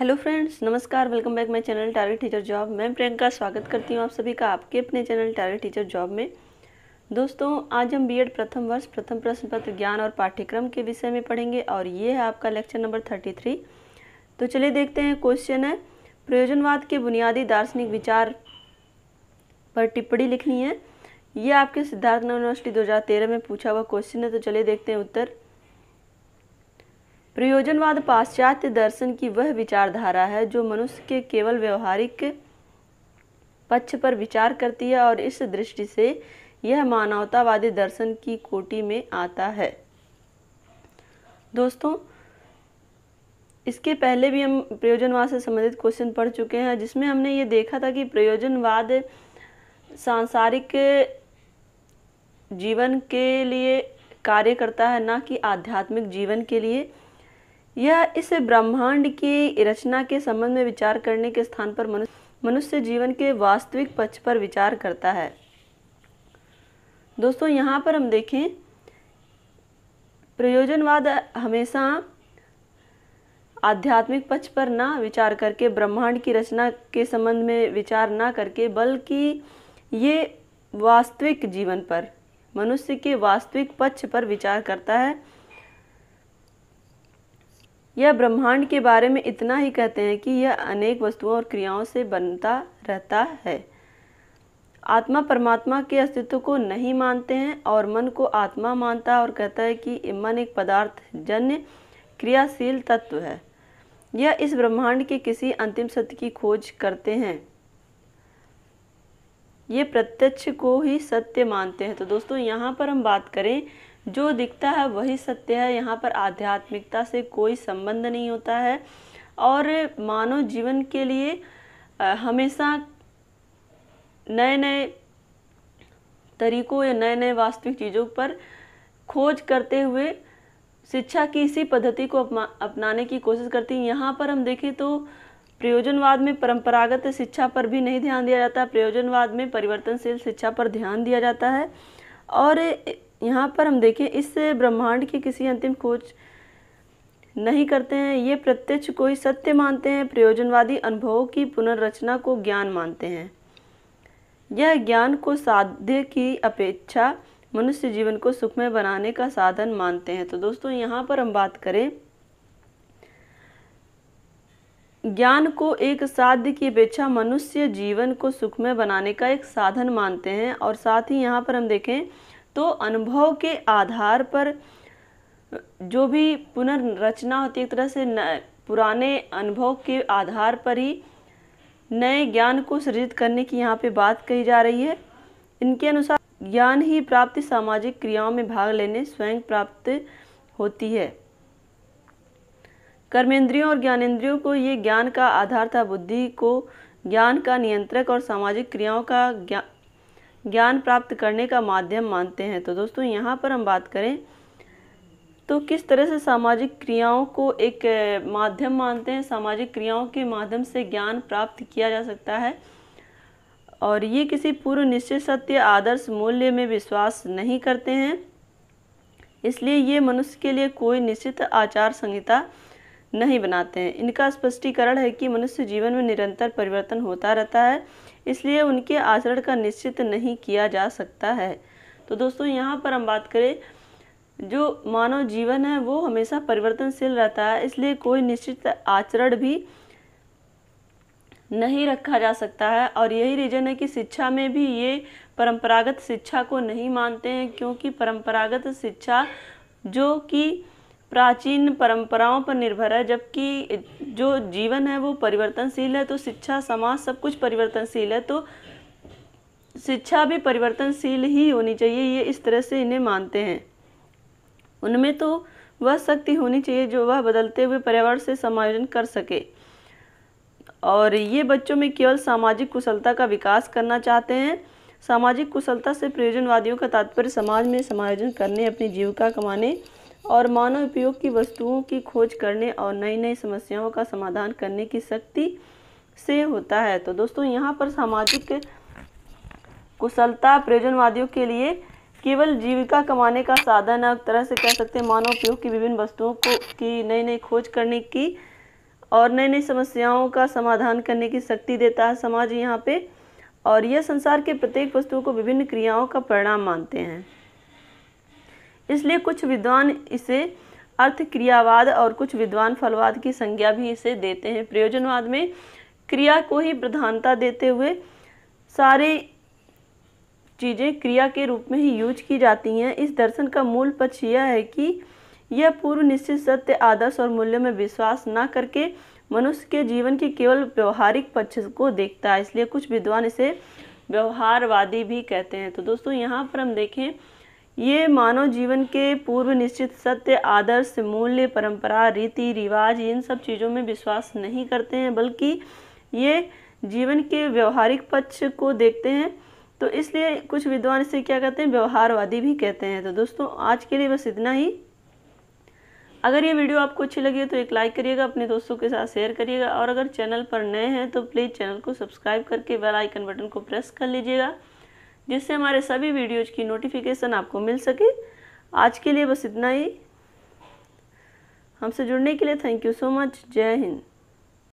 Hello friends, नमस्कार। Welcome back my channel target teacher job. मैं प्रियंका स्वागत करती हूँ आप सभी का आपके अपने चैनल टारगेट टीचर जॉब में। दोस्तों, आज हम बीएड प्रथम वर्ष प्रथम प्रश्न पत्र ज्ञान और पाठ्यक्रम के विषय में पढ़ेंगे और ये है आपका लेक्चर नंबर 33। तो चलिए देखते हैं। क्वेश्चन है, प्रयोजनवाद के बुनियादी दार्शनिक विचार पर टिप्पणी लिखनी है। ये आपके सिद्धार्थ यूनिवर्सिटी 2013 में पूछा हुआ क्वेश्चन है। तो चलिए देखते हैं उत्तर। प्रयोजनवाद पाश्चात्य दर्शन की वह विचारधारा है जो मनुष्य के केवल व्यवहारिक पक्ष पर विचार करती है और इस दृष्टि से यह मानवतावादी दर्शन की कोटि में आता है। दोस्तों, इसके पहले भी हम प्रयोजनवाद से संबंधित क्वेश्चन पढ़ चुके हैं, जिसमें हमने ये देखा था कि प्रयोजनवाद सांसारिक जीवन के लिए कार्य करता है, ना कि आध्यात्मिक जीवन के लिए। यह इस ब्रह्मांड की रचना के संबंध में विचार करने के स्थान पर मनुष्य जीवन के वास्तविक पक्ष पर विचार करता है। दोस्तों, यहाँ पर हम देखें, प्रयोजनवाद हमेशा आध्यात्मिक पक्ष पर ना विचार करके, ब्रह्मांड की रचना के संबंध में विचार ना करके, बल्कि ये वास्तविक जीवन पर, मनुष्य के वास्तविक पक्ष पर विचार करता है। यह ब्रह्मांड के बारे में इतना ही कहते हैं कि यह अनेक वस्तुओं और क्रियाओं से बनता रहता है। आत्मा परमात्मा के अस्तित्व को नहीं मानते हैं और मन को आत्मा मानता है और कहता है कि मन एक पदार्थ जन्य क्रियाशील तत्व है। यह इस ब्रह्मांड के किसी अंतिम सत्य की खोज करते हैं। ये प्रत्यक्ष को ही सत्य मानते हैं। तो दोस्तों, यहाँ पर हम बात करें, जो दिखता है वही सत्य है। यहाँ पर आध्यात्मिकता से कोई संबंध नहीं होता है और मानव जीवन के लिए हमेशा नए नए तरीकों या नए नए वास्तविक चीज़ों पर खोज करते हुए शिक्षा की इसी पद्धति को अपनाने की कोशिश करती है। यहाँ पर हम देखें तो प्रयोजनवाद में परंपरागत शिक्षा पर भी नहीं ध्यान दिया जाता, प्रयोजनवाद में परिवर्तनशील शिक्षा पर ध्यान दिया जाता है। और यहाँ पर हम देखें, इस ब्रह्मांड की किसी अंतिम खोज नहीं करते हैं। ये प्रत्यक्ष को ही सत्य मानते हैं। प्रयोजनवादी अनुभवों की पुनर्रचना को ज्ञान मानते हैं। यह ज्ञान को साध्य की अपेक्षा मनुष्य जीवन को सुखमय बनाने का साधन मानते हैं। तो दोस्तों, यहाँ पर हम बात करें, ज्ञान को एक साध्य की अपेक्षा मनुष्य जीवन को सुखमय बनाने का एक साधन मानते हैं। और साथ ही यहाँ पर हम देखें तो अनुभव के आधार पर जो भी पुनर्रचना होती है, एक तरह से पुराने अनुभव के आधार पर ही नए ज्ञान को सृजित करने की यहाँ पे बात कही जा रही है। इनके अनुसार ज्ञान ही प्राप्ति सामाजिक क्रियाओं में भाग लेने स्वयं प्राप्त होती है। कर्मेंद्रियों और ज्ञानेंद्रियों को ये ज्ञान का आधार था। बुद्धि को ज्ञान का नियंत्रक और सामाजिक क्रियाओं का ज्ञान प्राप्त करने का माध्यम मानते हैं। तो दोस्तों, यहाँ पर हम बात करें तो किस तरह से सामाजिक क्रियाओं को एक माध्यम मानते हैं। सामाजिक क्रियाओं के माध्यम से ज्ञान प्राप्त किया जा सकता है और ये किसी पूर्व निश्चित सत्य आदर्श मूल्य में विश्वास नहीं करते हैं। इसलिए ये मनुष्य के लिए कोई निश्चित आचार संहिता नहीं बनाते हैं। इनका स्पष्टीकरण है कि मनुष्य जीवन में निरंतर परिवर्तन होता रहता है, इसलिए उनके आचरण का निश्चित नहीं किया जा सकता है। तो दोस्तों, यहाँ पर हम बात करें, जो मानव जीवन है वो हमेशा परिवर्तनशील रहता है, इसलिए कोई निश्चित आचरण भी नहीं रखा जा सकता है। और यही रीजन है कि शिक्षा में भी ये परंपरागत शिक्षा को नहीं मानते हैं, क्योंकि परंपरागत शिक्षा जो कि प्राचीन परंपराओं पर निर्भर है, जबकि जो जीवन है वो परिवर्तनशील है। तो शिक्षा, समाज, सब कुछ परिवर्तनशील है, तो शिक्षा भी परिवर्तनशील ही होनी चाहिए। ये इस तरह से इन्हें मानते हैं। उनमें तो वह शक्ति होनी चाहिए जो वह बदलते हुए पर्यावरण से समायोजन कर सके। और ये बच्चों में केवल सामाजिक कुशलता का विकास करना चाहते हैं। सामाजिक कुशलता से प्रयोजनवादियों का तात्पर्य समाज में समायोजन करने, अपनी जीविका कमाने और मानव उपयोग की वस्तुओं की खोज करने और नई नई समस्याओं का समाधान करने की शक्ति से होता है। तो दोस्तों, यहाँ पर सामाजिक कुशलता प्रयोजनवादियों के लिए केवल जीविका कमाने का साधन है। एक तरह से कह सकते हैं मानव उपयोग की विभिन्न वस्तुओं को की नई नई खोज करने की और नई नई समस्याओं का समाधान करने की शक्ति देता है समाज यहाँ पे। और यह संसार के प्रत्येक वस्तु को विभिन्न क्रियाओं का परिणाम मानते हैं। इसलिए कुछ विद्वान इसे अर्थ क्रियावाद और कुछ विद्वान फलवाद की संज्ञा भी इसे देते हैं। प्रयोजनवाद में क्रिया को ही प्रधानता देते हुए सारी चीज़ें क्रिया के रूप में ही यूज की जाती हैं। इस दर्शन का मूल पक्ष यह है कि यह पूर्व निश्चित सत्य, आदर्श और मूल्य में विश्वास न करके मनुष्य के जीवन के केवल व्यवहारिक पक्ष को देखता है। इसलिए कुछ विद्वान इसे व्यवहारवादी भी कहते हैं। तो दोस्तों यहाँ पर हम देखें, ये मानव जीवन के पूर्व निश्चित सत्य, आदर्श, मूल्य, परंपरा, रीति रिवाज, इन सब चीज़ों में विश्वास नहीं करते हैं, बल्कि ये जीवन के व्यवहारिक पक्ष को देखते हैं। तो इसलिए कुछ विद्वान इसे क्या कहते हैं, व्यवहारवादी भी कहते हैं। तो दोस्तों आज के लिए बस इतना ही। अगर ये वीडियो आपको अच्छी लगी तो एक लाइक करिएगा, अपने दोस्तों के साथ शेयर करिएगा, और अगर चैनल पर नए हैं तो प्लीज़ चैनल को सब्सक्राइब करके बेल आइकन बटन को प्रेस कर लीजिएगा, जिससे हमारे सभी वीडियोज़ की नोटिफिकेशन आपको मिल सके। आज के लिए बस इतना ही। हमसे जुड़ने के लिए थैंक यू सो मच। जय हिंद।